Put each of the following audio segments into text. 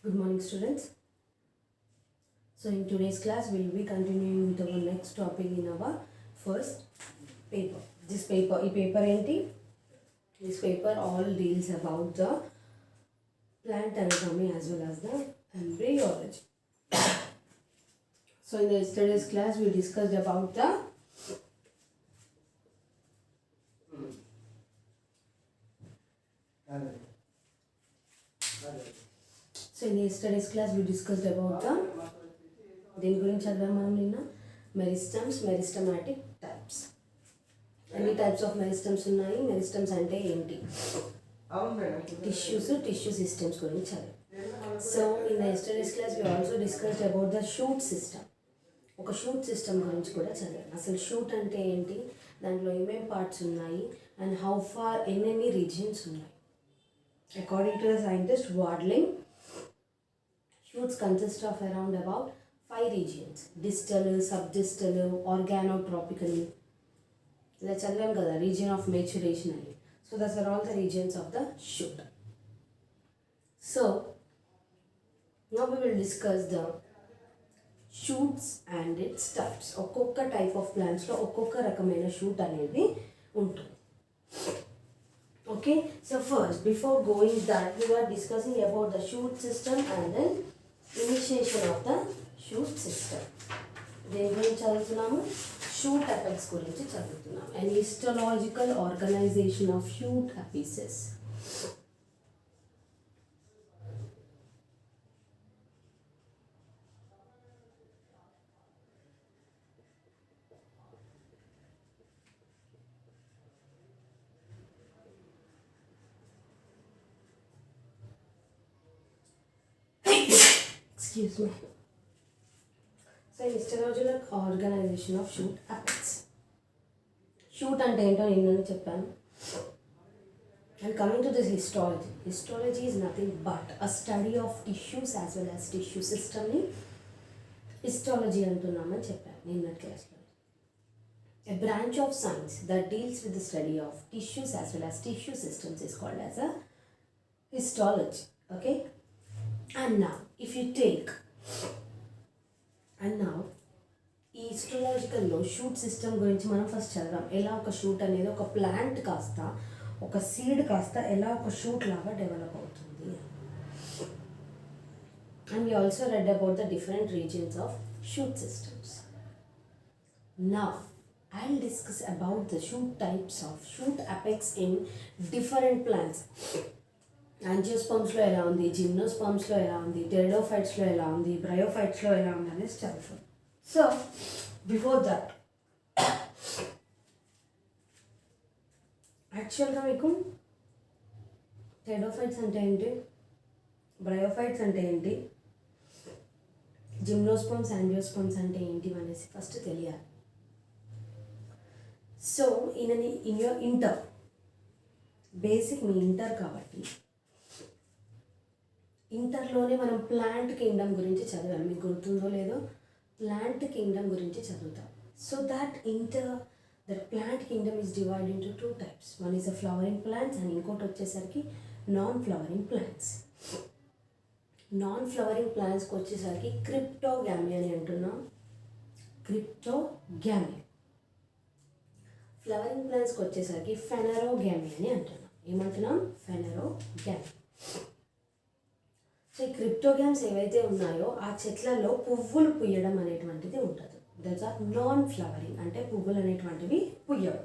Good morning, students. So in today's class, we will be continuing with our next topic in our first paper. This paper all deals about the plant anatomy as well as the embryology. So in the yesterday's class, we discussed about the దీని గురించి చదివాం మనం నిన్న meristems, meristematic types. ఎన్ని types of meristems ఉన్నాయి, meristems అంటే ఏంటి, tissues, tissue systems గురించి చదివాం. So in yesterday's class we also discussed about the shoot system. ఒక షూట్ సిస్టమ్ గురించి కూడా చదివాం. అసలు షూట్ అంటే ఏంటి, దాంట్లో ఏమేం పార్ట్స్ ఉన్నాయి, అండ్ హౌ ఫార్ ఎన్ని రీజియన్స్ ఉన్నాయి. According to the scientist Wardling, shoots consist of around about 5 regions: distal, subdistal, organotropical. Let's chadvam kada region of maturation ani. So those are all the regions of the shoot. So now we will discuss the shoots and its types. Okokka type of plants lo okokka rakamaina shoot anedi untundi. Okay, so first before going that, we were discussing about the shoot system and then initiation of the shoot system. దేని గురించి చదువుతున్నాము, shoot apex గురించి చదువుతున్నాము. And histological organisation of shoot apices. Excuse me. So histological organization of shoot apex. Shoot అంటే ఏంటో నేను చెప్పాను. And coming to this histology. Histology is nothing but a study of tissues as well as tissue system ని histology అంటున్నామని చెప్పాను నిన్న క్లాస్లో. A branch of science that deals with the study of tissues as well as tissue systems is called as a histology. Okay? And now if you take ఈ హిస్టలాజికల్లో shoot system గురించి మనం first చదవం. ఎలా ఒక shoot అనేది ఒక plant కాస్త, ఒక seed కాస్త ఎలా ఒక షూట్ లాగా డెవలప్ అవుతుంది. And we also read about the different regions of shoot systems. Now I'll discuss about the shoot types of shoot apex in different plants. యాంజియోస్పర్మ్స్లో ఎలా ఉంది, జిమ్నోస్పర్మ్స్లో ఎలా ఉంది, టెరిడోఫైట్స్లో ఎలా ఉంది, బ్రయోఫైట్స్లో ఎలా ఉంది అనేది చదువుతాం. సో బిఫోర్ దట్ యాక్చువల్గా మీకు టెరిడోఫైట్స్ అంటే ఏంటి, బ్రయోఫైట్స్ అంటే ఏంటి, జిమ్నోస్పర్మ్స్, యాంజియోస్పర్మ్స్ అంటే ఏంటి అనేసి ఫస్ట్ తెలియాలి. So in your inter basic, me inter కాబట్టి ఇంటర్లోనే మనం ప్లాంట్ కింగ్డమ్ గురించి చదివాం. మీకు గుర్తుందో లేదో, ప్లాంట్ కింగ్డమ్ గురించి చదువుతాం. So that plant kingdom is divide into 2 types. One is a flowering plants and ఇంకోటి వచ్చేసరికి non flowering plants. Non flowering ప్లాంట్స్కి వచ్చేసరికి క్రిప్టోగామి అని అంటున్నాం, క్రిప్టోగామి. ఫ్లవరింగ్ ప్లాంట్స్కి వచ్చేసరికి ఫెనరోగామి అని అంటున్నాం. ఏమంటున్నాం, ఫెనరోగామి. సో ఈ క్రిప్టోగామ్స్ ఏవైతే ఉన్నాయో ఆ చెట్లలో పువ్వులు పుయ్యడం అనేటువంటిది ఉంటుంది. దట్స్ ఆర్ నాన్ ఫ్లవరింగ్, అంటే పువ్వులు అనేటువంటివి పుయ్యవు.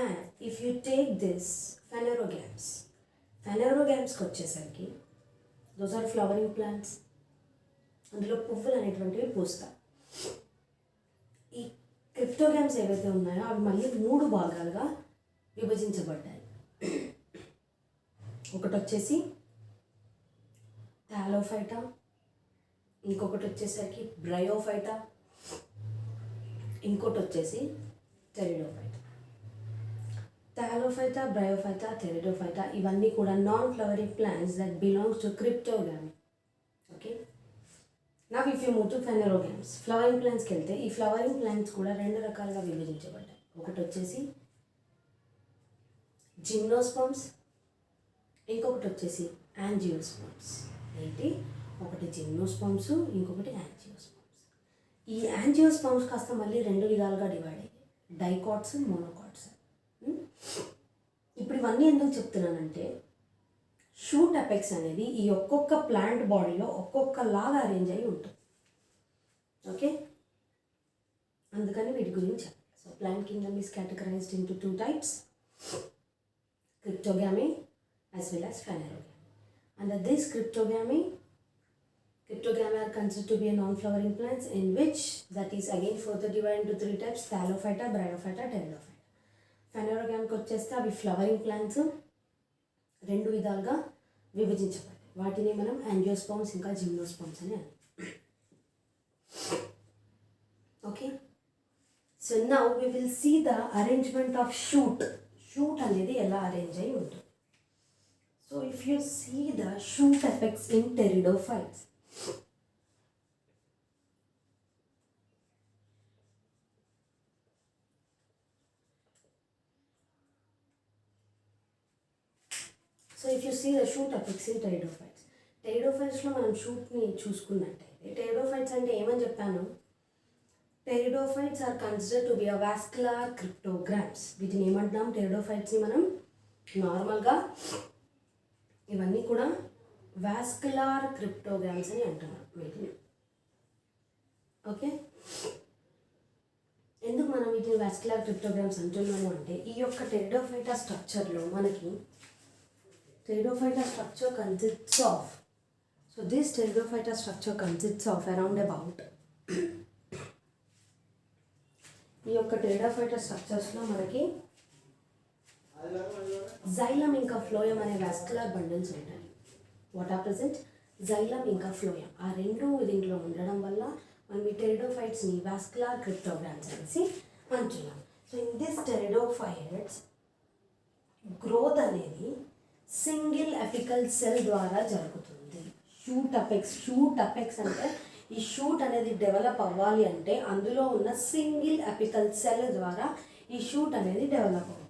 And if you take this ఫెనరోగామ్స్కి వచ్చేసరికి దోస్ ఆర్ ఫ్లవరింగ్ ప్లాంట్స్, అందులో పువ్వులు అనేటువంటివి పూస్తాయి. ఈ క్రిప్టోగామ్స్ ఏవైతే ఉన్నాయో అవి మళ్ళీ 3 భాగాలుగా విభజించబడ్డాయి. ఒకటి వచ్చేసి థాలోఫైటా, ఇంకొకటి వచ్చేసరికి బ్రయోఫైటా, ఇంకోటి వచ్చేసి టెరిడోఫైటా. థాలోఫైటా, బ్రయోఫైటా, టెరిడోఫైటా ఇవన్నీ కూడా non flowering plants that belongs to cryptogamae. Okay, now if you move to phanerogams, flowering ప్లాంట్స్కి వెళ్తే ఈ ఫ్లవరింగ్ ప్లాంట్స్ కూడా 2 రకాలుగా విభజించబడ్డాయి. ఒకటి వచ్చేసి జిమ్నోస్పర్మ్స్, ఇంకొకటి వచ్చేసి యాంజియోస్పర్మ్స్. ఏంటి, ఒకటి జిమ్నోస్పర్మ్స్, ఇంకొకటి యాంజియోస్పర్మ్స్. ఈ యాంజియోస్పర్మ్స్ కాస్త మళ్ళీ 2 విధాలుగా డివైడ్ అయ్యాయి, డైకాట్స్, మోనోకాట్స్. ఇప్పుడు ఇవన్నీ ఎందుకు చెప్తున్నానంటే షూట్ అపెక్స్ అనేది ఈ ఒక్కొక్క ప్లాంట్ బాడీలో ఒక్కొక్కలాగా అరేంజ్ అయి ఉంటుంది. ఓకే, అందుకని వీటి గురించి చెప్పాలి. So plant Kingdom is categorised into 2 types, cryptogamy as well as phanerogamy. Under this cryptogamy are considered to be a non-flowering plants in which that is again further divided into 3 types, thallophyta, bryophyta, pteridophyta. Phanerogamy వచ్చేస్తే అవి flowering plants 2 విధాలుగా విభజించబడ్డాయి. వాటిని మనం angiosperms ఇంకా gymnosperms అని అంటాం. Okay, so now we will see the arrangement of shoot. Shoot అనేది ఎలా అరేంజ్ అయి ఉంటుంది. So if you see the shoot effects in pteridophytes, so if you see the shoot effects in pteridophytes, టెరిడోఫైట్స్లో మనం షూట్ని చూసుకున్నట్టయితే, టెరిడోఫైట్స్ అంటే ఏమని చెప్పాను, pteridophytes are considered to be a vascular cryptograms. వీటిని ఏమంటున్నాం, టెరిడోఫైట్స్ని మనం నార్మల్గా ఇవన్నీ కూడా వాస్కులర్ క్రిప్టోగ్రామ్స్ అని అంటున్నాం వీటిని. ఓకే, ఎందుకు మనం వీటిని వాస్కులర్ క్రిప్టోగ్రామ్స్ అంటున్నాము అంటే ఈ యొక్క టెరిడోఫైటా స్ట్రక్చర్లో మనకి Pteridophyta structure consists of, so this Pteridophyta structure consists of around about, ఈ యొక్క టెరిడోఫైటా స్ట్రక్చర్స్లో మనకి జైలం ఇంకా ఫ్లోయం అనే వాస్కులర్ బండిల్స్ ఉంటాయి. వాట్ ఆర్ ప్రెసెంట్, జైలం ఇంకా ఫ్లోయం, ఆ 2 దీంట్లో ఉండడం వల్ల మనం ఈ టెరిడోఫైట్స్ని వాస్కులర్ క్రిప్టోగ్రామ్స్ అనేసి అంటున్నాం. So in this pteridophytes growth అనేది సింగిల్ ఎపికల్ సెల్ ద్వారా జరుగుతుంది. షూట్ అపెక్స్ అంటే ఈ షూట్ అనేది డెవలప్ అవ్వాలి అంటే అందులో ఉన్న సింగిల్ ఎపికల్ సెల్ ద్వారా ఈ షూట్ అనేది డెవలప్ అవుతుంది.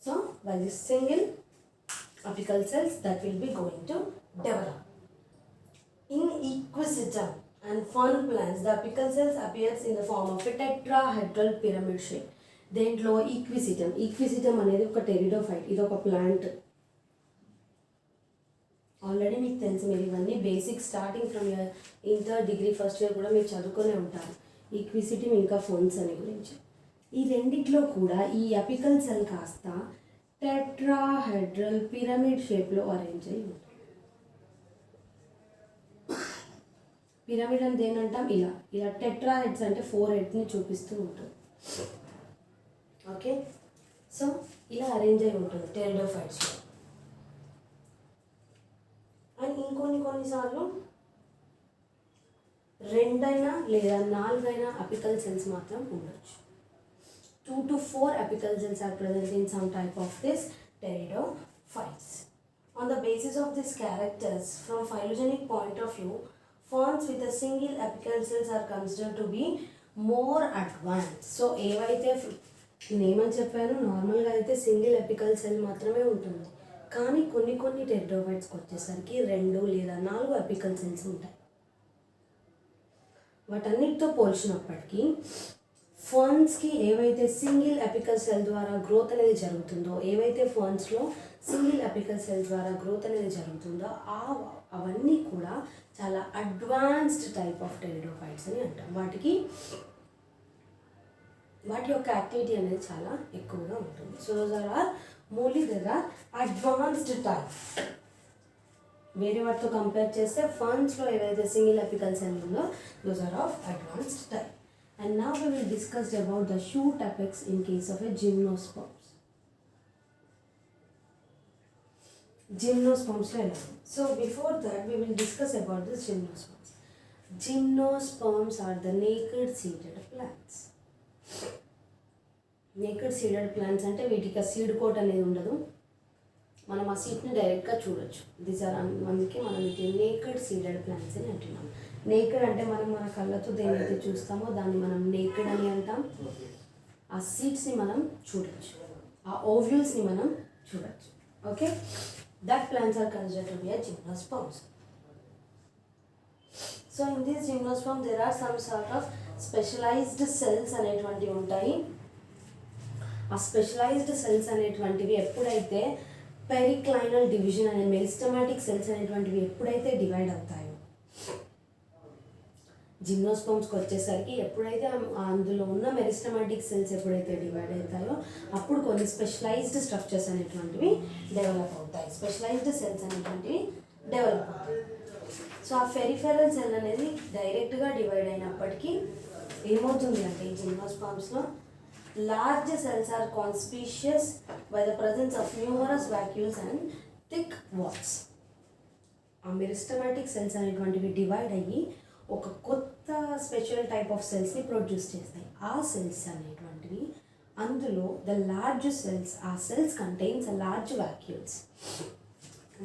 So by this single apical cells that will be going to develop. In equisetum and fern plants, the apical cells appears in the form of a tetrahedral pyramid shape. దేంట్లో ఈక్విసిటమ్ అనేది ఒక pteridophyte, ఇది ఒక plant. Already మీకు తెలుసు, మీరు ఇవన్నీ basic starting from inter degree first year కూడా మీరు చదువుకునే ఉంటారు, ఈక్విసిటమ్ ఇంకా ఫర్న్స్ అని గురించి. ఈ రెండిట్లో కూడా ఈ అపికల్ సెల్ కాస్త టెట్రాహెడ్రల్ పిరమిడ్ షేప్లో అరేంజ్ అయి ఉంటుంది. పిరమిడ్ అని దేనంటాం, ఇలా టెట్రా హెడ్స్ అంటే 4 హెడ్స్ని చూపిస్తూ ఉంటుంది. ఓకే, సో ఇలా అరేంజ్ అయి ఉంటుంది టెరిడోఫైట్స్లో. అండ్ కొన్నిసార్లు 2 లేదా 4 అపికల్ సెల్స్ మాత్రం ఉండొచ్చు. 2 to 4 apical cells are present in some type of this pteridophytes. On the basis of these characters, from phylogenetic point of view, ferns with a single apical cells are considered to be more advanced. So ఏవైతే నేనేమని చెప్పాను, నార్మల్గా అయితే single apical cell మాత్రమే ఉంటుంది, కానీ కొన్ని టెరిడోఫైట్స్కి వచ్చేసరికి 2 లేదా 4 ఎపికల్ సెల్స్ ఉంటాయి. వాటన్నిటితో పోల్చినప్పటికీ ఫర్న్స్కి ఏవైతే సింగిల్ ఎపికల్ సెల్ ద్వారా గ్రోత్ అనేది జరుగుతుందో, ఏవైతే ఫర్న్స్లో సింగిల్ ఎపికల్ సెల్ ద్వారా గ్రోత్ అనేది జరుగుతుందో అవన్నీ కూడా చాలా అడ్వాన్స్డ్ టైప్ ఆఫ్ టెరిడోఫైట్స్ అని అంటాం. వాటి యొక్క యాక్టివిటీ అనేది చాలా ఎక్కువగా ఉంటుంది. So those are merely there are advanced type. వేరే వాటితో కంపేర్ చేస్తే ఫర్న్స్లో ఏవైతే సింగిల్ ఎపికల్ సెల్ ఉందో those are of advanced type. And now we will discuss about the shoot apex in case of a gymnosperms. Gymnosperms. So before that we will discuss about the gymnosperms. Gymnosperms are the naked seeded plants. Naked seeded plants అంటే వీటికి seed coat అనేది ఉండదు, మనం ఆ సీడ్ని డైరెక్ట్గా చూడొచ్చు. These are అందుకే మనం వీటిని నేకెడ్ సీడెడ్ ప్లాంట్స్ అని అంటున్నాం. నేకెడ్ అంటే మనం మన కళ్ళతో దేనైతే చూస్తామో దాన్ని మనం నేకెడ్ అని అంటాం. ఆ సీడ్స్ని మనం చూడొచ్చు. ఆ ఓవ్యూల్స్ని మనం చూడొచ్చు. Okay, that plants are considered to be a gymnosperms. So in this gymnosperm there are some sort of specialized cells అనేటువంటివి ఉంటాయి. ఆ స్పెషలైజ్డ్ సెల్స్ అనేటువంటివి ఎప్పుడైతే పెరిక్లైనల్ డివిజన్ అనే మెరిస్టమాటిక్ సెల్స్ అనేటువంటివి ఎప్పుడైతే డివైడ్ అవుతాయో, జిమ్నోస్పర్మ్స్కి వచ్చేసరికి ఎప్పుడైతే అందులో ఉన్న మెరిస్టమాటిక్ సెల్స్ ఎప్పుడైతే డివైడ్ అవుతాయో అప్పుడు కొన్ని స్పెషలైజ్డ్ స్ట్రక్చర్స్ అనేటువంటివి డెవలప్ అవుతాయి, స్పెషలైజ్డ్ సెల్స్ అనేటువంటివి డెవలప్ అవుతాయి. సో ఆ పెరిఫెరల్ సెల్ అనేది డైరెక్ట్గా డివైడ్ అయినప్పటికీ ఏమవుతుంది అంటే ఈ జిమ్నోస్పర్మ్స్లో large cells are conspicuous by the presence of numerous vacuoles and thick walls. ఆ మెరిస్టమాటిక్ సెల్స్ అనేటువంటివి డివైడ్ అయ్యి ఒక కొత్త స్పెషల్ టైప్ ఆఫ్ సెల్స్ని ప్రొడ్యూస్ చేస్తాయి. ఆ సెల్స్ అనేటువంటివి అందులో ద లార్జ్ సెల్స్, ఆ cells contains large vacuoles.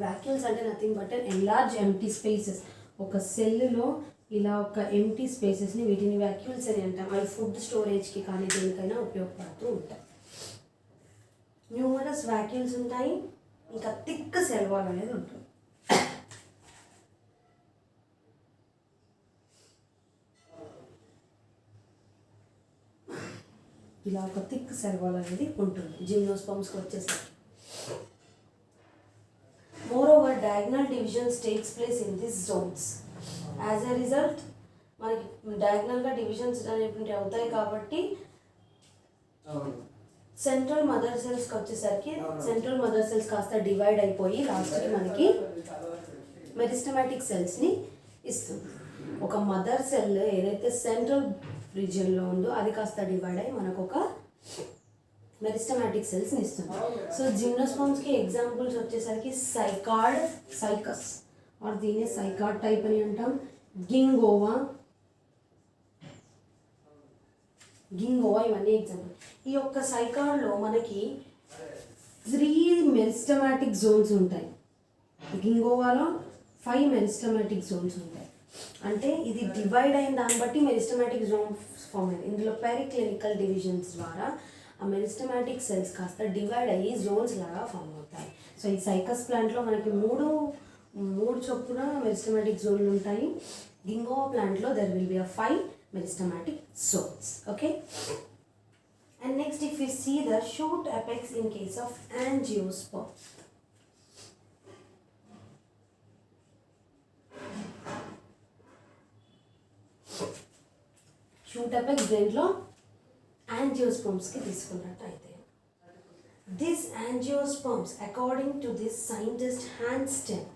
Vacuoles అంటే nothing but enlarge empty spaces. ఒక సెల్లో ఇలా ఒక ఎంటీ స్పేసెస్ని వీటిని వాక్యూల్స్ అని అంటాం. అవి ఫుడ్ స్టోరేజ్కి కానీ దేనికైనా ఉపయోగపడుతూ ఉంటాయి. న్యూమరస్ వాక్యూల్స్ ఉంటాయి, ఇంకా థిక్ సెల్ వాల్ అనేది ఉంటుంది. ఇలా ఒక థిక్ సెల్ వాల్ అనేది ఉంటుంది జిమ్నోస్పర్మ్స్కి వచ్చేసరికి. Moreover diagonal divisions takes place in this zones. As a result మనకి డయాగ్నల్గా డివిజన్స్ అనేటువంటి అవుతాయి కాబట్టి సెంట్రల్ మదర్ సెల్స్కి వచ్చేసరికి సెంట్రల్ మదర్ సెల్స్ కాస్త డివైడ్ అయిపోయి లాస్ట్కి మనకి మెరిస్టమాటిక్ సెల్స్ని ఇస్తుంది. ఒక మదర్ సెల్ ఏదైతే సెంట్రల్ రీజియన్లో ఉందో అది కాస్త డివైడ్ అయ్యి మనకు ఒక మెరిస్టమాటిక్ సెల్స్ని ఇస్తుంది. సో జిమ్నోస్పర్మ్స్కి ఎగ్జాంపుల్స్ వచ్చేసరికి సైకార్డ్, సైకస్ और దీన్ని సైకార్డ్ టైప్ అని అంటాం. గింగోవా ఇవన్నీ ఎగ్జాంపుల్. ఈ యొక్క సైకార్డ్లో మనకి 3 మెరిస్టమాటిక్ జోన్స్ ఉంటాయి. గింగోవాలో 5 మెరిస్టమాటిక్ జోన్స్ ఉంటాయి. అంటే ఇది డివైడ్ అయిన దాన్ని బట్టి మెరిస్టమాటిక్ జోన్స్ ఫామ్ అయింది. ఇందులో పెరిక్లినికల్ డివిజన్స్ ద్వారా ఆ మెరిస్టమాటిక్ సెల్స్ కాస్త డివైడ్ అయ్యి జోన్స్ లాగా ఫామ్ అవుతాయి. సో ఈ సైకస్ ప్లాంట్లో మనకి మూడు చొప్పున మెరిస్టమాటిక్ జోన్లు ఉంటాయి. గింగోవా ప్లాంట్లో there will be 5 meristematic zones. Okay, and next if you see the shoot apex in case of angiosperm. Shoot apex దేంట్లో యాంజియోస్పర్మ్స్కి తీసుకున్నట్టయితే this angiosperms according to this scientist Hanstein.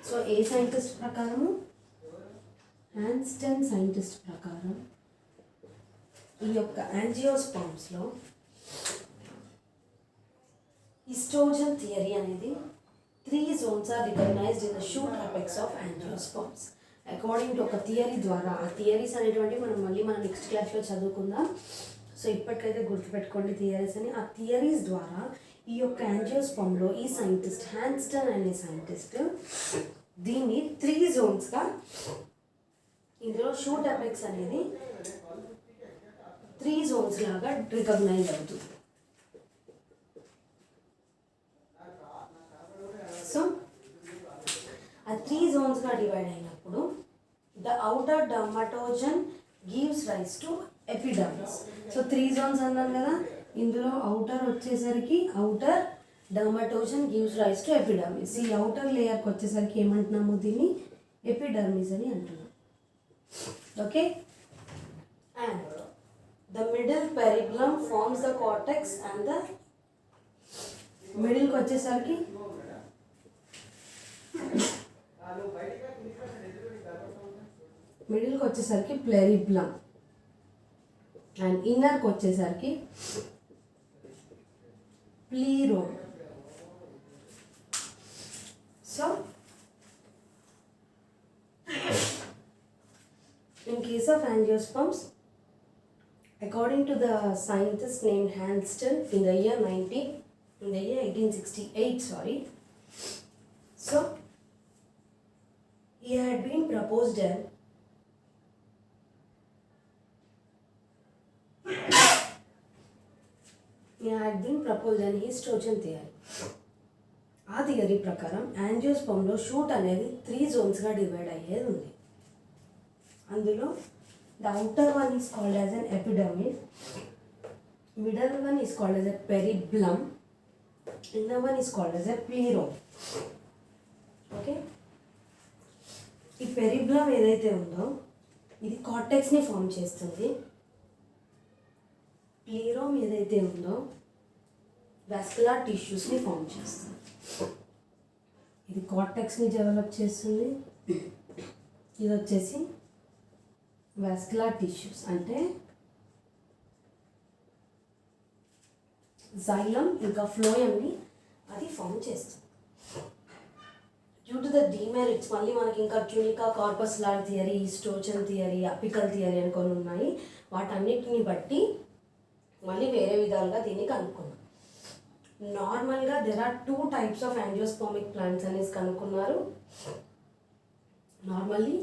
So ఏ సైంటిస్ట్ ప్రకారము? Hanstein scientist ప్రకారం ఈ యొక్క యాంజియోస్పర్మ్స్లో oestrogen theory అనేది 3 zones are recognized in the shoot apex of angiosperms. According to ఒక థియరీ ద్వారా, ఆ థియరీస్ అనేటువంటి మనం నెక్స్ట్ క్లాస్లో చదువుకుందాం. సో ఇప్పటికైతే గుర్తుపెట్టుకోండి థియరీస్ అని. ఆ థియరీస్ ద్వారా ఈ యొక్క యాంజియోస్పర్మ్లో ఈ సైంటిస్ట్ హ్యాన్స్టన్ అనే సైంటిస్ట్ దీన్ని 3 జోన్స్గా, ఇందులో షూట్ అపెక్స్ అనేది 3 జోన్స్ లాగా రికగ్నైజ్ అవుతుంది. సో ఆ 3 జోన్స్గా డివైడ్ అయినప్పుడు the outer dermatogen gives rise to epidermis. So 3 zones అన్నాను కదా, ఇందులో అవుటర్ వచ్చేసరికి outer dermatogen gives rise to epidermis. ఈ అవుటర్ లేయర్కి వచ్చేసరికి ఏమంటున్నాము? దీన్ని ఎపిడర్మిస్ అని అంటున్నాం. Okay, and the middle periblem forms the cortex and the మిడిల్కి వచ్చేసరికి ప్లెరిబ్లమ్ అండ్ ఇన్నర్కి వచ్చేసరికి plerome. So in case of angiosperms, according to the scientist named Hanston in the year 1868, so he had been proposed a He had been proposed and his Trojan theory. ఆ theory ప్రకారం యాంజియోస్పర్మ్లో shoot అనేది 3 జోన్స్గా divide అయ్యేది ఉంది. అందులో the outer one is called as an epidermis, middle one is called as a periblem, inner one is called as a plerome. Okay, ఈ periblem ఏదైతే ఉందో ఇది కార్టెక్స్ని ఫామ్ చేస్తుంది. ప్లీరోమ్ ఏదైతే ఉందో వాస్కులర్ టిష్యూస్ని ఫామ్ చేస్తుంది. ఇది కార్టెక్స్ని డెవలప్ చేస్తుంది. ఇది వచ్చేసి వాస్కులర్ టిష్యూస్ అంటే జైలం ఇంకా ఫ్లోయమ్ని అది ఫామ్ చేస్తుంది. డ్యూ టు ద డిమెరిట్స్ మళ్ళీ మనకి ఇంకా ట్యూనికా కార్పస్కులర్ థియరీ, స్టోచన్ థియరీ, అపికల్ థియరీ అని కొన్ని ఉన్నాయి. వాటన్నిటిని బట్టి మళ్ళీ వేరే విధాలుగా దీన్ని కనుక్కున్నాం. నార్మల్గా there are 2 types of angiospermic plants అనేసి కనుక్కున్నారు. Normally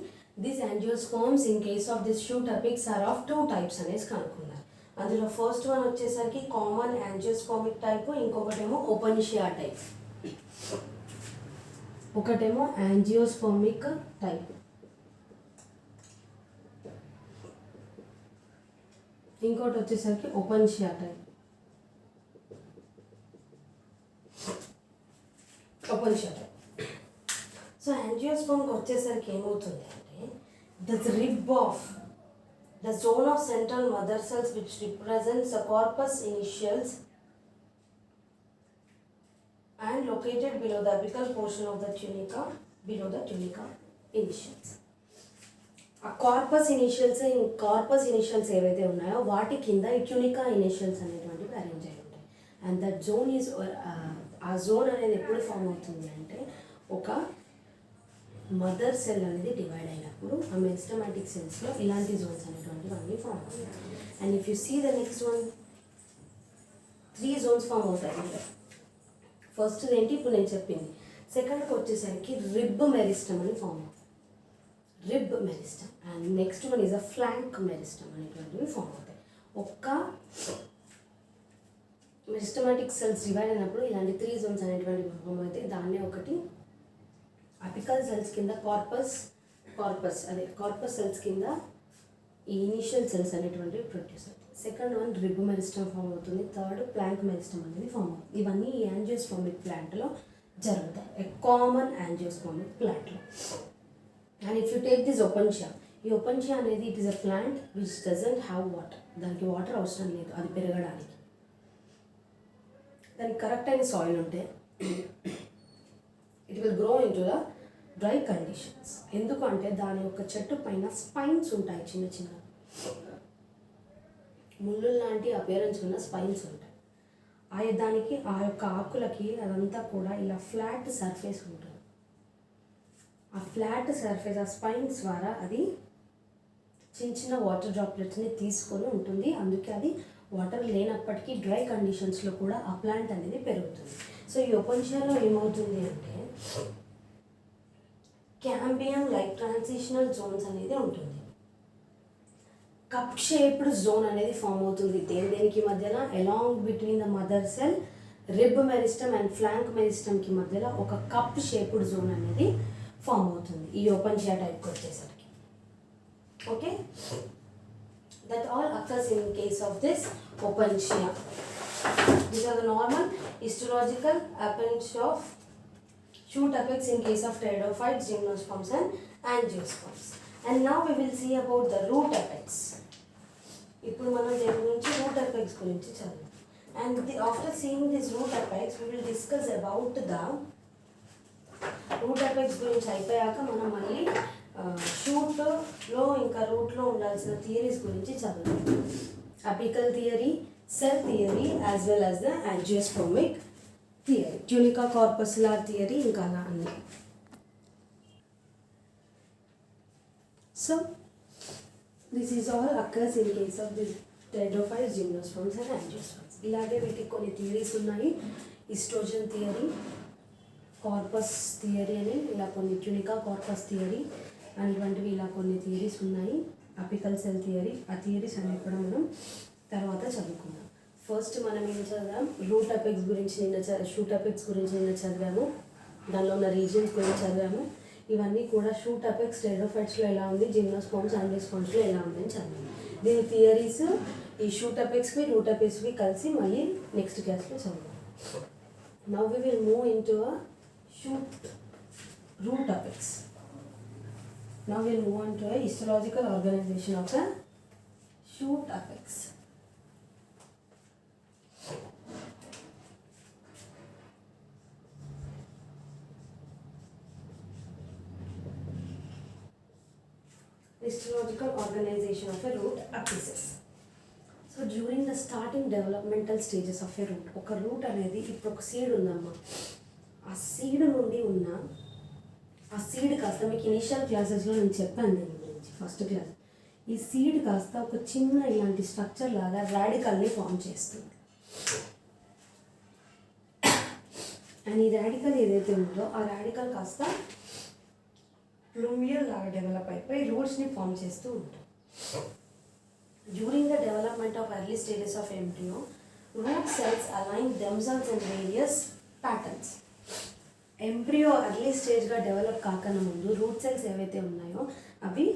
this angiosperms in case of this shoot apex are of 2 types అనేసి కనుక్కున్నారు. అందులో ఫస్ట్ వన్ వచ్చేసరికి కామన్ యాంజియోస్పర్మిక్ టైప్, ఇంకొకటేమో ఓపెనిషియా టైప్. ఒకటేమో యాంజియోస్పర్మిక్ టైప్, ఇంకోటి వచ్చేసరికి ఓపెనిషియా టైప్. సో యాంజియోస్పర్మ్కి వచ్చేసరికి ఏమవుతుంది అంటే the rib of the zone of central mother cells which represents the corpus initials and located below the apical portion of the tunica, below the tunica initials. ఆ corpus initials ఏవైతే ఉన్నాయో వాటి కింద ఈ ట్యూనికా initials అనేటువంటివి అరేంజ్ అయి ఉంటాయి. And that zone is ఆ జోన్ అనేది ఎప్పుడు ఫామ్ అవుతుంది అంటే ఒక మదర్ సెల్ అనేది డివైడ్ అయినప్పుడు ఆ మెరిస్టమాటిక్ సెల్స్లో ఇలాంటి జోన్స్ అనేటువంటివి అన్నీ ఫామ్ అవుతాయి. And if you see the next one 3 zones form అవుతాయి. ఫస్ట్ ఏంటి ఇప్పుడు నేను చెప్పింది. సెకండ్కి వచ్చేసరికి రిబ్ మెరిస్టమ్ అని ఫామ్ అవుతుంది, rib meristem. And next one is a flank meristem అనేటువంటివి ఫామ్ అవుతాయి. ఒక్క మెరిస్టమాటిక్ సెల్స్ డివైడ్ అయినప్పుడు ఇలాంటి 3 zones అనేటువంటివి ఫామ్ అవుతాయి. దాన్నే ఒకటి అపికల్ సెల్స్ కింద కార్పస్ సెల్స్ కింద ఈ ఇనిషియల్ సెల్స్ అనేటువంటివి ప్రొడ్యూస్ అవుతాయి. Second one rib meristem form అవుతుంది. థర్డ్ ప్లాంక్ మెరిస్టమ్ అనేది ఫామ్ అవుతుంది. ఇవన్నీ ఈ యాంజియోస్పర్మిక్ ప్లాంట్లో జరుగుతాయి, ఏ కామన్ యాంజియోస్పర్మిక్ ప్లాంట్లో. And if you take this Opuntia, ఈ ఓపెన్షియా అనేది it is a plant which doesn't have water. దానికి వాటర్ అవసరం లేదు అది పెరగడానికి. దానికి కరెక్ట్ అయిన సాయిల్ ఉంటే it will grow into the dry conditions. ఎందుకంటే దాని యొక్క చెట్టు పైన స్పైన్స్ ఉంటాయి, చిన్న చిన్న ముళ్ళు లాంటి అపియరెన్స్ ఉన్న స్పైన్స్ ఉంటాయి. దానికి ఆ యొక్క ఆకులకి అదంతా కూడా ఇలా ఫ్లాట్ సర్ఫేస్ ఉంటుంది. ఆ ఫ్లాట్ సర్ఫేస్ ఆ స్పైన్స్ ద్వారా అది చిన్న చిన్న వాటర్ డ్రాప్లెట్స్ని తీసుకొని ఉంటుంది. అందుకే అది వాటర్ లేనప్పటికీ డ్రై కండిషన్స్లో కూడా ఆ ప్లాంట్ అనేది పెరుగుతుంది. సో ఈ ఓపెన్షియాలో ఏమవుతుంది అంటే క్యాంబియం లైక్ ట్రాన్సిషనల్ జోన్స్ అనేది ఉంటుంది. కప్ షేప్డ్ జోన్ అనేది ఫామ్ అవుతుంది దేనికి మధ్యన, along between the mother cell, rib meristem and flank మెరిస్టమ్కి మధ్యలో ఒక కప్ షేప్డ్ జోన్ అనేది ఫామ్ అవుతుంది ఈ ఓపెన్షియా టైప్కి వచ్చేసరికి. Okay, that all occurs in case of this Opuntia. These are the normal histological appendage of shoot apex in case of pteridophytes, gymnosperms and angiosperms. And now we will see about the root apex. ఇప్పుడు మనం దీని గురించి route apex గురించి చదువు. And after seeing this root apex we will discuss about the root apex గురించి అయిపోయాక మనం మళ్ళీ షూట్లో ఇంకా రూట్లో ఉండాల్సిన థియరీస్ గురించి చదువుతాం. Apical theory, cell theory as well as the angiospermic theory, tunica corpuscular theory, ఇంకా అలా అన్నీ. So this is all occurs in case of this pteridophytes, gymnosperms and angiosperms. ఇలాగే వీటికి కొన్ని థియరీస్ ఉన్నాయి. ఈస్ట్రోజన్ థియరీ, కార్పస్ థియరీ అని ఇలా కొన్ని, ట్యూనికా కార్పస్ థియరీ అనేటువంటివి ఇలా కొన్ని థియరీస్ ఉన్నాయి. అపికల్ సెల్ థియరీ, ఆ థియరీస్ అనేవి కూడా మనం తర్వాత చదువుకుందాం. ఫస్ట్ మనం ఏం చదివాం, రూట్ అపెక్స్ గురించి షూట్ అపెక్స్ గురించి నిన్న చదివాము. దానిలో ఉన్న రీజియన్స్ గురించి చదివాము. ఇవన్నీ కూడా షూట్ అపెక్స్ టెరోఫైట్స్లో ఎలా ఉంది, జిమ్నోస్పార్మ్స్ యాంజియోస్పార్మ్స్లో ఎలా ఉంది అని చదివాము. దీని థియరీస్ ఈ షూట్ అపెక్స్కి రూట్ అపెక్స్కి కలిసి మళ్ళీ నెక్స్ట్ క్లాస్లో చదివాము. Now we will move into shoot root apex. Now we will move on to a histological organization of a shoot apex. Histological organization of a root apices. So during the starting developmental stages of a root, ఒక route అనేది ఇప్పుడు ఒక seed ఉందమ్మా, ఆ seed నుండి ఉన్న ఆ seed కాస్త మీకు ఇనిషియల్ క్లాసెస్లో నేను చెప్పాను దీని గురించి, ఫస్ట్ క్లాస్. ఈ సీడ్ కాస్త ఒక చిన్న ఇలాంటి స్ట్రక్చర్ లాగా రాడికల్ని ఫామ్ చేస్తుంది. అండ్ ఈ రాడికల్ ఏదైతే ఉందో ఆ రాడికల్ కాస్త ప్లూమియల్ లాగా డెవలప్ అయిపోయి రూట్స్ని ఫామ్ చేస్తూ ఉంటుంది. During the development of early stages of embryo, root cells align themselves in various patterns. Embryo early స్టేజ్గా డెవలప్ కాకన్నా ముందు రూట్ సెల్స్ ఏవైతే ఉన్నాయో అవి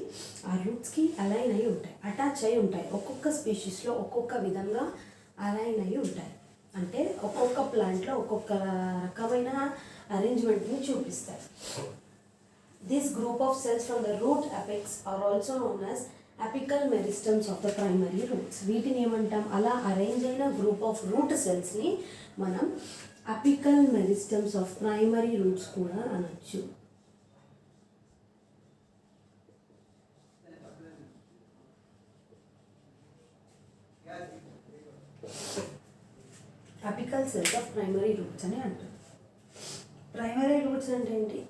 ఆ రూట్స్కి అలైన్ అయి ఉంటాయి, అటాచ్ అయి ఉంటాయి. ఒక్కొక్క స్పీషీస్లో ఒక్కొక్క విధంగా అలైన్ అయి ఉంటాయి. అంటే ఒక్కొక్క ప్లాంట్లో ఒక్కొక్క రకమైన అరేంజ్మెంట్ని చూపిస్తాయి. This group of cells from the root apex are also known as apical meristems of the primary roots. వీటిని ఏమంటాం, అలా అరేంజ్ అయిన గ్రూప్ ఆఫ్ రూట్ సెల్స్ని మనం apical meristems of primary roots కూడా అనొచ్చు. Apical cells of primary roots అని అంటారు. Primary roots అంటే ఏంటి,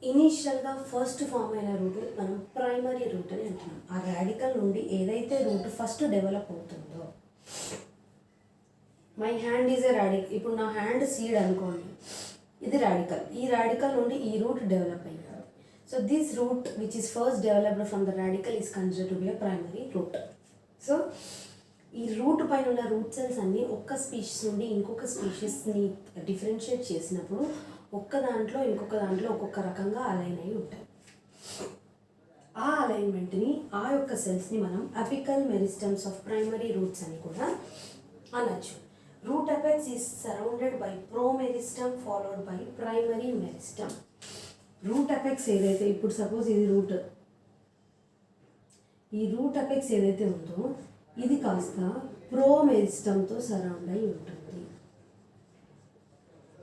ఇనీషియల్గా ఫస్ట్ ఫామ్ అయిన రూట్ని మనం ప్రైమరీ రూట్ అని అంటున్నాం. ఆ రాడికల్ నుండి ఏదైతే రూట్ ఫస్ట్ డెవలప్ అవుతుందో, my hand is a radical, ఇప్పుడు నా హ్యాండ్ సీడ్ అనుకోండి, ఇది రాడికల్. ఈ రాడికల్ నుండి ఈ రూట్ డెవలప్ అయ్యింది. So this root which is first developed from the radical is considered to be a primary root. So ఈ రూట్ పైన ఉన్న రూట్ సెల్స్ అన్నీ ఒక్క స్పీషీస్ నుండి ఇంకొక స్పీషీస్ని డిఫరెన్షియేట్ చేసినప్పుడు ఒక్క దాంట్లో ఇంకొక దాంట్లో ఒక్కొక్క రకంగా అలైన్ అయి ఉంటాయి. ఆ అలైన్మెంట్ని, ఆ యొక్క సెల్స్ని మనం apical meristems of primary roots అని కూడా అనొచ్చు. Root apex is surrounded by promeristem followed by primary meristem. Root apex ఏదైతే, ఇప్పుడు సపోజ్ ఇది రూట్, ఈ రూట్ అపెక్స్ ఏదైతే ఉందో ఇది కాస్త ప్రోమెరిస్టమ్తో సరౌండ్ అయి ఉంటుంది.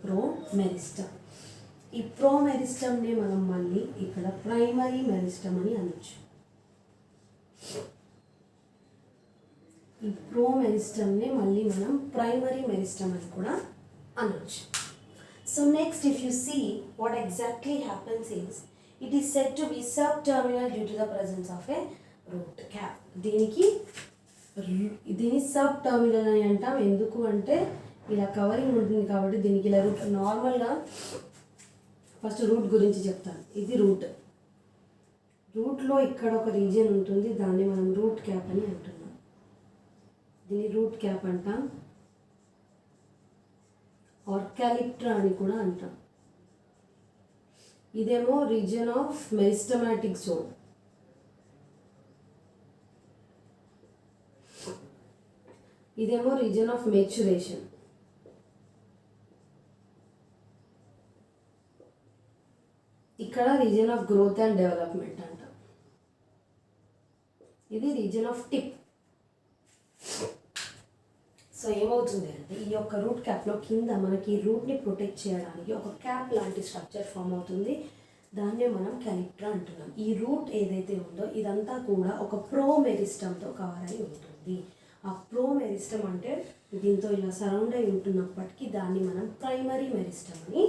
ప్రోమెరిస్టమ్. ఈ ప్రోమెరిస్టమ్ని మనం మళ్ళీ ఇక్కడ ప్రైమరీ మెరిస్టమ్ అని అనొచ్చు. ఈ ప్రోమెరిస్టమ్ని మళ్ళీ మనం ప్రైమరీ మెరిస్టమ్ అని కూడా అనొచ్చు. So next if you see what exactly happens is, it is said to be subterminal due to the presence of a root cap. దీని సబ్ టర్మినల్ అని అంటాం. ఎందుకు అంటే ఇలా కవరింగ్ ఉంటుంది కాబట్టి దీనికి ఇలా రూట్. నార్మల్గా ఫస్ట్ రూట్ గురించి చెప్తాను. ఇది రూట్, రూట్లో ఇక్కడ ఒక రీజియన్ ఉంటుంది, దాన్ని మనం రూట్ క్యాప్ అని అంటున్నాం. దీన్ని రూట్ క్యాప్ అంటాం, ఆర్ క్యాలిప్ట్రా అని కూడా అంటాం. ఇదేమో రీజియన్ ఆఫ్ మెరిస్టమాటిక్ జోన్. ఇదేమో రీజియన్ ఆఫ్ మెచ్యురేషన్. ఇక్కడ region of growth and development అంటాం. ఇది రీజియన్ ఆఫ్ టిప్. సో ఏమవుతుంది అంటే ఈ యొక్క రూట్ క్యాప్లో కింద మనకి రూట్ని ప్రొటెక్ట్ చేయడానికి ఒక క్యాప్ లాంటి స్ట్రక్చర్ ఫామ్ అవుతుంది. దాన్నే మనం క్యాలిప్ట్రా అంటున్నాం. ఈ రూట్ ఏదైతే ఉందో ఇదంతా కూడా ఒక ప్రోమెరిస్టమ్తో కవర్ అయి ఉంటుంది. ఆ ప్రోమెరిస్టమ్ అంటే దీంతో ఇలా సరౌండ్ అయి ఉంటున్నప్పటికీ దాన్ని మనం ప్రైమరీ మెరిస్టమ్ అని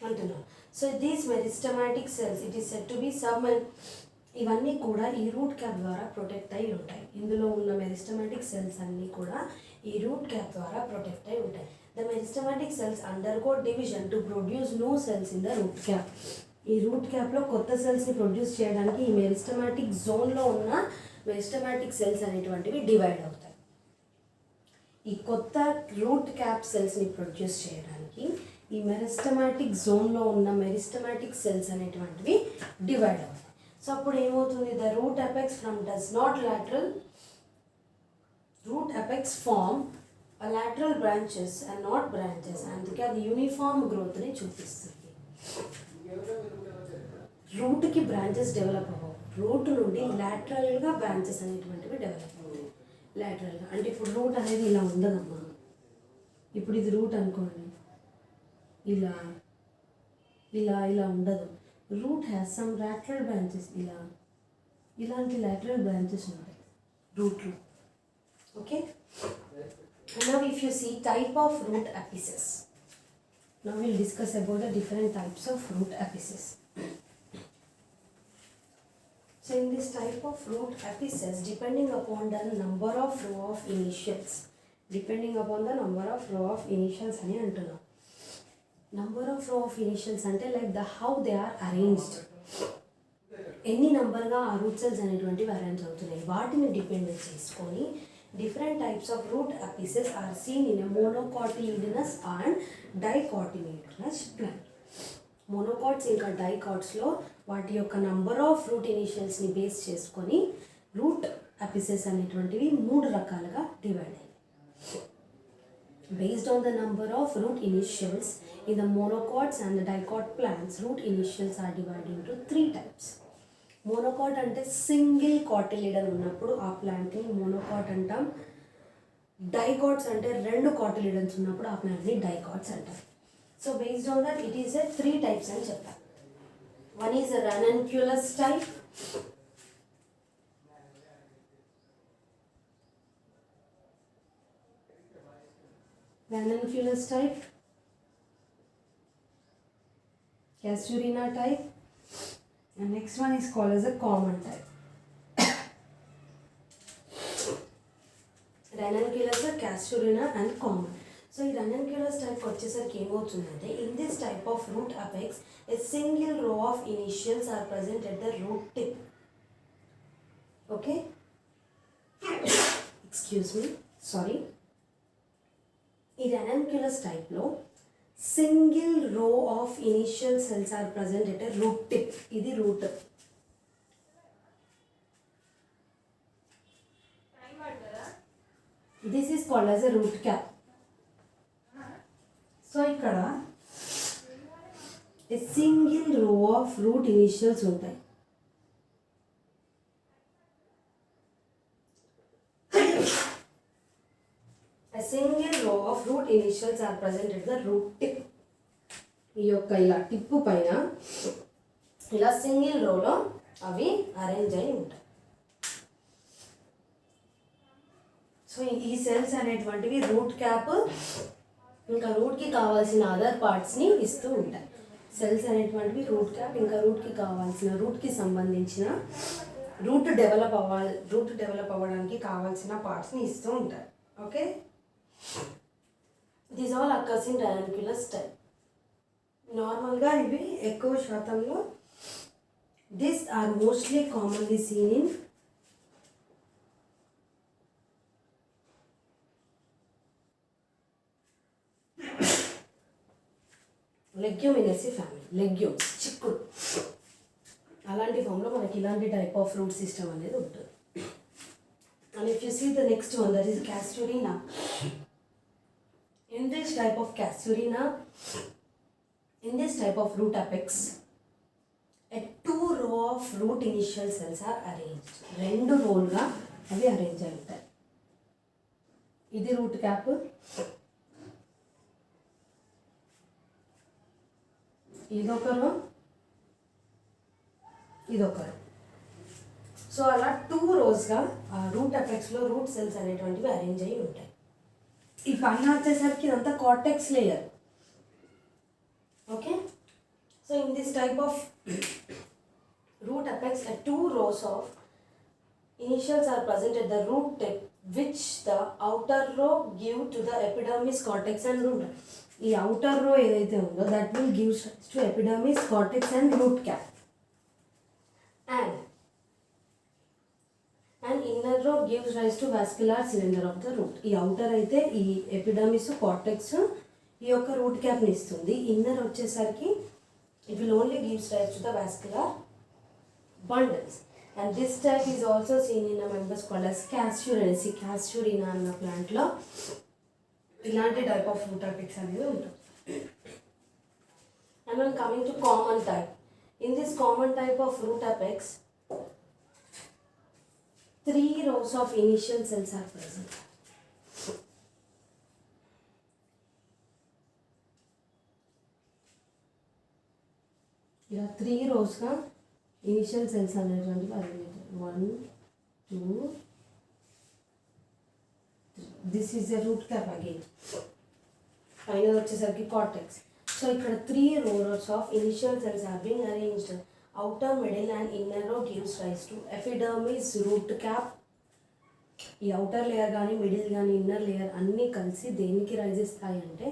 అంటున్నాం. So these meristematic cells it is said to B ఇవన్నీ కూడా ఈ రూట్ క్యాప్ ద్వారా ప్రొటెక్ట్ అయి ఉంటాయి. ఇందులో ఉన్న మెరిస్టమాటిక్ సెల్స్ అన్నీ కూడా ఈ రూట్ క్యాప్ ద్వారా ప్రొటెక్ట్ అయి ఉంటాయి. The meristematic cells undergo division to produce new cells in the route cap. ఈ రూట్ క్యాప్లో కొత్త సెల్స్ని ప్రొడ్యూస్ చేయడానికి ఈ మెరిస్టమాటిక్ జోన్లో ఉన్న మెరిస్టమాటిక్ సెల్స్ అనేటువంటివి డివైడ్ అవుతాయి. ఈ కొత్త రూట్ క్యాప్ సెల్స్ని ప్రొడ్యూస్ చేయడానికి ఈ మెరిస్టమాటిక్ జోన్లో ఉన్న మెరిస్టమాటిక్ సెల్స్ అనేటువంటివి డివైడ్ అవుతాయి. సో అప్పుడు ఏమవుతుంది, the root apex from does not lateral root apex form lateral branches and not branches, అందుకే అది యూనిఫామ్ గ్రోత్ని చూపిస్తుంది. రూట్కి బ్రాంచెస్ డెవలప్ అవ్వవు, రూట్ నుండి లాటరల్గా బ్రాంచెస్ అనేటువంటివి డెవలప్ అవుతాయి. లాటరల్గా అంటే ఇప్పుడు రూట్ అనేది ఇలా ఉండదమ్మా, ఇప్పుడు ఇది రూట్ అనుకోండి, ఇలా ఇలా ఇలా ఉండదు. Root has some lateral branches, ఇలాంటి lateral branches ఉంటాయి రూట్లో. Okay, now if you see type of root apices, now we'll discuss about the different types of root apices. So in this type of root apices, depending upon the number of row of initials, అని అంటున్నాం. number of row of initials అంటే like the how they are arranged, ఎన్ని నంబర్గా ఆ route cells అనేటువంటివి arrange అవుతున్నాయి, వాటిని depend చేసుకొని different types of root apices are seen in a monocotyledonous and dicotyledonous plant. monocots ఇంకా dicotsలో వాటి యొక్క నంబర్ ఆఫ్ రూట్ ఇనిషియల్స్ని బేస్ చేసుకొని రూట్ అపిసెస్ అనేటువంటివి 3 రకాలుగా డివైడ్ అయ్యాయి. Based on the number of root initials in the monocots and the dicot plants, root initials are divided into 3 types. Monocot అంటే single కాటిలిడన్ ఉన్నప్పుడు ఆ ప్లాంట్ని మోనోకాట్ అంటాం. డైకాట్స్ అంటే 2 కాటిలిడన్స్ ఉన్నప్పుడు ఆ ప్లాంట్ని డైకాట్స్ అంటాం. So based on that it is 3 types అని చెప్తాం. One is ranuncula's type, Casuarina type, and next one is called as a common type. Ranunculus, Casuarina and common. So ఈ ranunculus type వచ్చేసరికి ఏమవుతుందంటే, in this type of root apex a single row of initials are present at the root tip. Okay, excuse me, sorry. ఈ ranunculus type లో single row of initial cells are present at a root tip. ఇది root. This is called as a root cap. So ఇక్కడ a single row of root initials ఉంటాయి. A single row of root initials are present at the root tip. ఈ యొక్క ఇలా tip పైన ఇలా single రోలో అవి అరేంజ్ అయి ఉంటాయి. సో ఈ సెల్స్ అనేటువంటివి రూట్ క్యాప్ ఇంకా రూట్కి కావాల్సిన అదర్ పార్ట్స్ని ఇస్తూ ఉంటాయి. సెల్స్ అనేటువంటివి రూట్ క్యాప్ ఇంకా రూట్కి కావాల్సిన రూట్కి సంబంధించిన రూట్ డెవలప్ అవ్వడానికి కావాల్సిన పార్ట్స్ని ఇస్తూ ఉంటాయి. Okay, these all occurs in ranunculus type. నార్మల్గా ఇవి ఎక్కువ శాతంలో this are mostly commonly seen in Leguminosae family. Legumes, చిక్కుడు, అలాంటి ఫామ్లో మనకి ఇలాంటి టైప్ ఆఫ్ రూట్ సిస్టమ్ అనేది ఉంటుంది. And if you see the next one, that is Casuarina. In this type of Casuarina, in this type of root apex, a 2 row of root initial cells are arranged. 2 రోలుగా అవి arrange అయి ఉంటాయి. ఇది root cap, ఇదొక రో, ఇదొక రో. So అలా 2 రోస్గా ఆ రూట్ అపెక్స్లో రూట్ సెల్స్ అనేటువంటివి అరేంజ్ అయి ఉంటాయి. ఈ పైన వచ్చేసరికి ఇదంతా cortex layer. Okay, so in this type of root apex, 2 rows of initials are present at the root tip, which the outer row give to the epidermis, cortex and root. ఈ outer row ఏదైతే ఉందో that will gives to epidermis, cortex and root cap. And inner row gives rise to vascular cylinder of the root. ఈ outer అయితే ఈ epidermis, cortex ఈ యొక్క route క్యాప్ని ఇస్తుంది. ఇన్నర్ వచ్చేసరికి it will only gives rise to the vascular bundles. And this type is also seen in a members called as Casuarinaceae. Casuarina అన్న ప్లాంట్లో ఇలాంటి టైప్ ఆఫ్ రూట్ అపెక్స్ అనేది ఉంటుంది. And when coming to common type, in this common type of root apex, 3 rows of initial cells are present. ఇలా 3 rows initial cells అనేటువంటివి arrange 1 2 this is a root cap again. పైన వచ్చేసరికి cortex. So ఇక్కడ 3 rows of initial cells are being arranged. Outer, middle and inner row gives rise to epidermis, root cap. ఈ outer layer కానీ, middle కానీ, inner layer అన్నీ కలిసి దేనికి rise ఇస్తాయి అంటే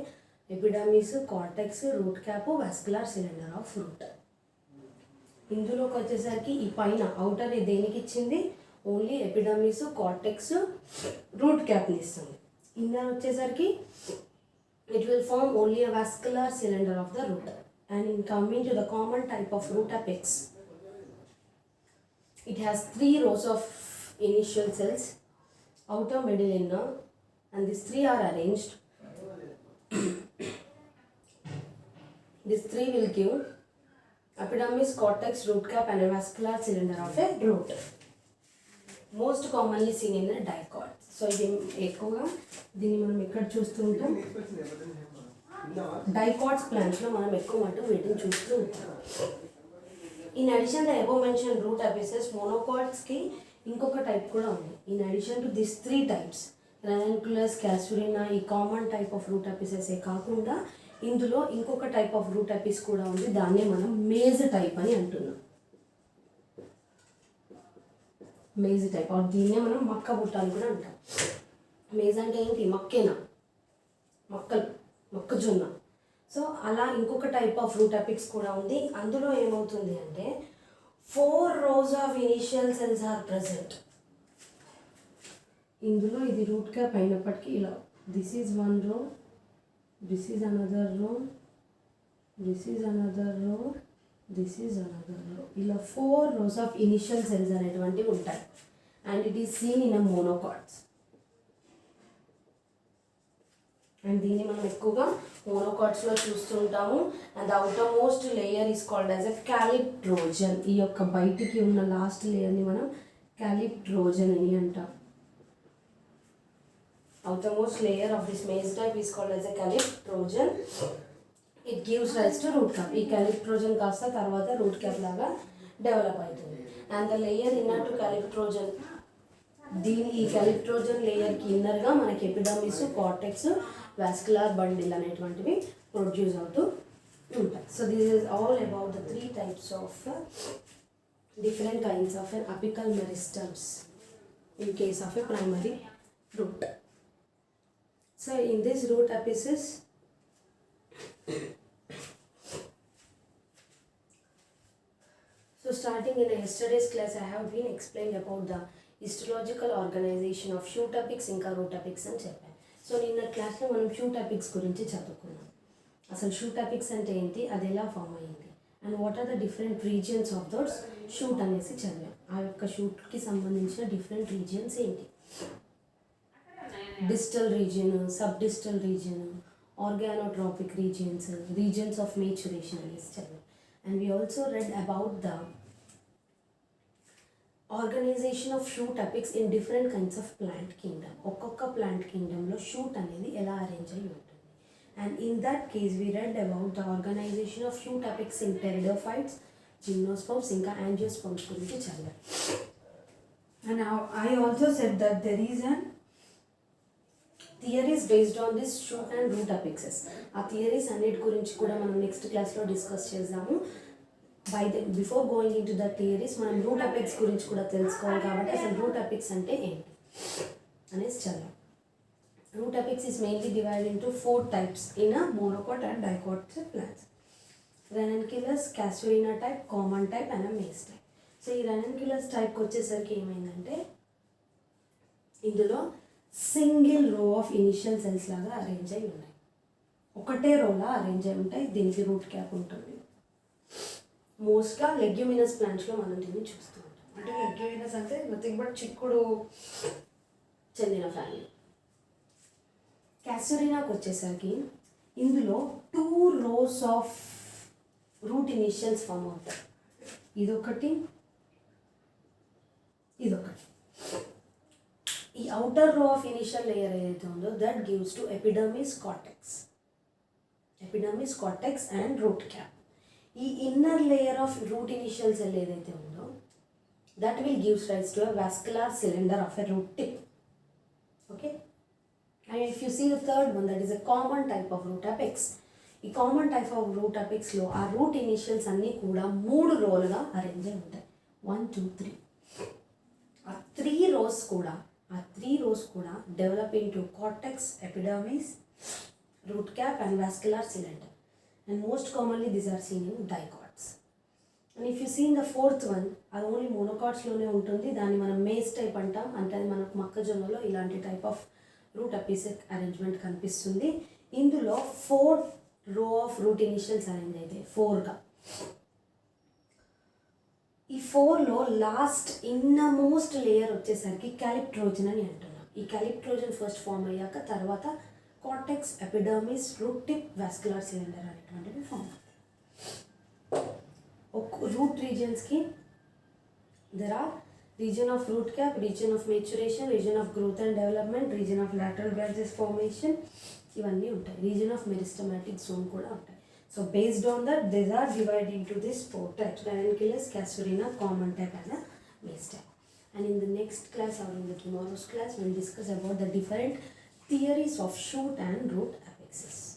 epidermis, cortex, root cap, vascular cylinder of root. ఇందులోకి వచ్చేసరికి ఈ పైన అవుటర్ దేనికి ఇచ్చింది? ఓన్లీ ఎపిడర్మిస్, కార్టెక్స్, రూట్ క్యాప్ని ఇస్తుంది. ఇన్నర్ వచ్చేసరికి it will form only a vascular cylinder of the root. And in coming to the common type of root apex, it has 3 rows of initial cells, outer, middle, inner, and these 3 are arranged. These 3 will give epidermis, cortex, root cap and a vascular cylinder of a root. Most commonly seen in the dicot. So ఇది ఎక్కువగా దీన్ని మనం ఎక్కడ చూస్తూ ఉంటాం? Dicots ప్లాంట్స్లో మనం ఎక్కువ మటు వీటిని చూస్తూ ఉంటాం. In addition the above mention root apices, మోనోకాట్స్కి ఇంకొక టైప్ కూడా ఉంది. In addition to this 3 types, Ranunculus, Casuarina, ఈ common type of root apices కాకుండా ఇందులో ఇంకొక టైప్ ఆఫ్ రూట్ అపిస్ కూడా ఉంది. దాన్నే మనం మేజ్ టైప్ అని అంటున్నాం. మేజ్ టైప్, దీన్నే మనం మక్క బుట్ట అని కూడా అంటాం. మేజ్ అంటే ఏంటి? మక్కేనా, మొక్కజొన్న. సో అలా ఇంకొక టైప్ ఆఫ్ రూట్ అపిక్స్ కూడా ఉంది. అందులో ఏమవుతుంది అంటే 4 rows of initial cells are present. ఇందులో ఇది రూట్ క్యాప్ అయినప్పటికీ ఇలా this is 1 row, this is another row, this is another row, this is another row. ఇలా 4 rows of initial cells అనేటువంటివి ఉంటాయి. and it is seen in a monocots. అండ్ దీన్ని మనం ఎక్కువగా మోనోకాట్స్లో చూస్తుంటాము. And outer most layer is called as a calyptrogen. ఈ యొక్క బయటికి ఉన్న లాస్ట్ లేయర్ని మనం క్యాలిప్ట్రోజన్ అని అంటాం. outermost layer of this maize type is called as a calyptrogen. It gives rise to root cap. ఈ calyptrogen కాస్త తర్వాత root cap లాగా డెవలప్ అవుతుంది. And the layer inner to calyptrogen, ఈ calyptrogen లేయర్కి ఇన్నర్గా మనకి ఎపిడర్మిస్, కార్టెక్స్, వాస్కులర్ బండిల్ అనేటువంటివి produce అవుతూ ఉంటాయి. So this is all about the 3 types of different kinds of an apical meristems in case of a primary root. So in this root apices, so starting in yesterday's class I have been explained about the histological organization of shoot apex ఇంకా root apex అని చెప్పాను. So నిన్న క్లాస్లో మనం shoot అపిక్స్ గురించి చదువుకున్నాం. అసలు shoot అపిక్స్ అంటే ఏంటి, అది ఎలా ఫామ్ అయ్యింది, and what are the different regions of those shoot అనేసి చదివాం. ఆ యొక్క షూట్కి సంబంధించిన డిఫరెంట్ రీజియన్స్ ఏంటి, distal region, sub distal region, organotropic regions, regions of maturation అనేసి చదివాం. And we also read about the organization of shoot apices in different kinds of plant kingdom. ఒక్కొక్క ప్లాంట్ కింగ్డమ్లో షూట్ అనేది ఎలా అరేంజ్ అయ్యి ఉంటుంది. And in that case we read about the organization of shoot apices in pteridophytes, gymnosperms ఇంకా angiosperms గురించి చదివాం. And I also said that there is an theories based on this shoot and root apices. ఆ theories అన్నిటి గురించి కూడా మనం next క్లాస్లో discuss చేద్దాము. Before going in to the theories మనం రూట్ అపెక్స్ గురించి కూడా తెలుసుకోవాలి. కాబట్టి అసలు రూట్ అపెక్స్ అంటే ఏంటి అనేసి చదివాం. Root apex is mainly divided into 4 types in a monocot and dicot plants. Ranunculus, Casuarina type, common type and a maze type. So ఈ Ranunculus type వచ్చేసరికి ఏమైందంటే ఇందులో single row of initial cells లాగా arrange అయి ఉన్నాయి, ఒకటే రోలా arrange అయి ఉంటాయి. దీనికి రూట్ క్యాప్ ఉంటుంది. మోస్ట్గా లెగ్యూమినస్ ప్లాంట్స్లో మనం దీన్ని చూస్తూ ఉంటాం. అంటే లెగ్యూమినస్ అంటే నథింగ్ బట్ చిక్కుడు చెందిన ఫ్యామిలీ. క్యాసురినాకి వచ్చేసరికి ఇందులో 2 rows of root initials form అవుతాయి. ఇదొకటి, ఇదొకటి. ఈ అవుటర్ రో ఆఫ్ ఇనిషియల్ లేయర్ ఏదైతే ఉందో that gives to epidermis cortex and root cap. ఈ inner layer of root initial cell ఏదైతే ఉందో that will gives rise to a vascular cylinder of a root tip. Okay, and if you see the third one that is a common type of root apex. ఈ common type of root అపెక్స్లో ఆ root initials అన్నీ కూడా 3 రోలుగా arrange అయి ఉంటాయి. 1 2 3. ఆ 3 rows కూడా develop into cortex, epidermis, root cap and vascular cylinder. And most commonly these are seen in dicots. And if you seen the fourth one, అది ఓన్లీ మోనోకాట్స్లోనే ఉంటుంది. దాన్ని మనం మేజ్ టైప్ అంటాం. అంటే అది మనకు మొక్కజొన్నలో ఇలాంటి టైప్ ఆఫ్ రూట్ అపిసిక్ అరేంజ్మెంట్ కనిపిస్తుంది. ఇందులో 4 రో ఆఫ్ రూట్ ఇనిషియల్స్ అరేంజ్ అయితే 4గా. ఈ 4లో లాస్ట్ ఇన్నమోస్ట్ లేయర్ వచ్చేసరికి క్యాలిప్ట్రోజన్ అని అంటున్నాం. ఈ క్యాలిప్ట్రోజన్ ఫస్ట్ ఫామ్ అయ్యాక తర్వాత cortex, epidermis, root tip, vascular cylinder అనేటువంటివి ఫామ్ అవుతాయి. రూట్ రీజియన్స్కి there are region of root cap, region of maturation, region of growth and development, region of lateral branches formation, ఇవన్నీ ఉంటాయి. region of meristematic zone కూడా ఉంటాయి. So based on that, these are divided into these 4 types: Ranunculus, Casuarina, common type and a maze type. And in the next class or in the tomorrow's class, we will discuss about the different theories of shoot and root apexes.